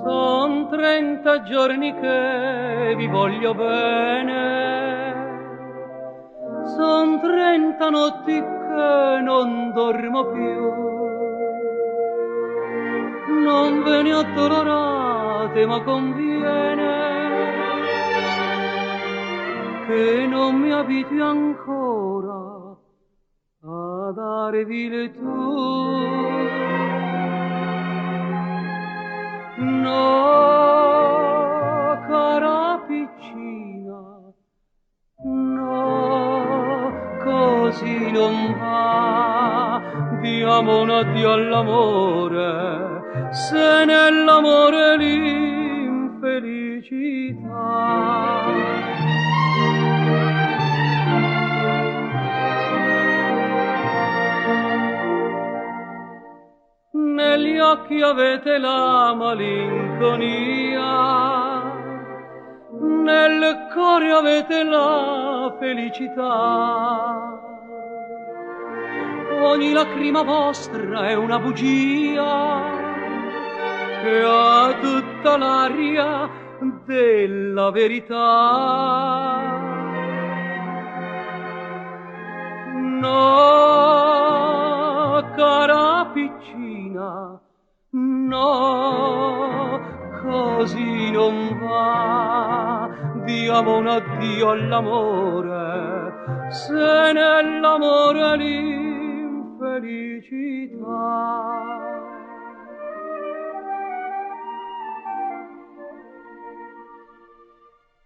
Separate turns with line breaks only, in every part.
Son 30 giorni che vi voglio bene, son 30 notti che non dormo più, non ve ne addolorate ma conviene che non mi abitui ancora a darvi le tue. No, cara piccina, no, così non va. Diamo un addio all'amore, se nell'amore l'infelicità. Negli occhi avete la malinconia, nel cuore avete la felicità. Ogni lacrima vostra è una bugia che ha tutta l'aria della verità. No, cara piccina, no, così non va. Diamo un addio all'amore, se nell'amore l'infelicità.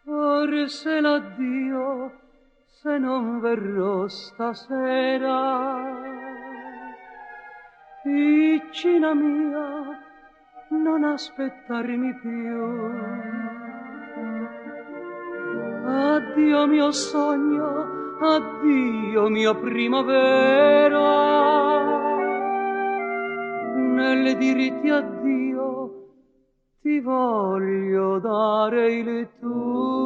Forse l'addio, se non verrò stasera, piccina mia, non aspettarmi più. Addio mio sogno, addio mia primavera, nel dirti addio ti voglio dare il tu.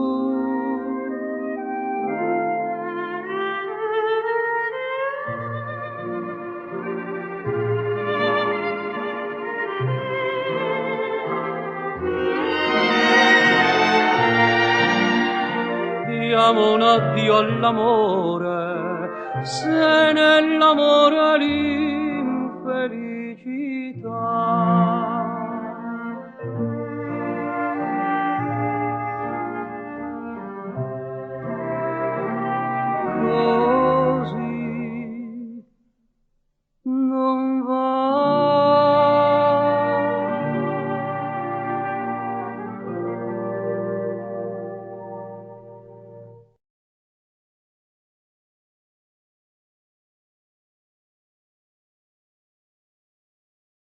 Diamo un addio all'amore, se nell'amore lì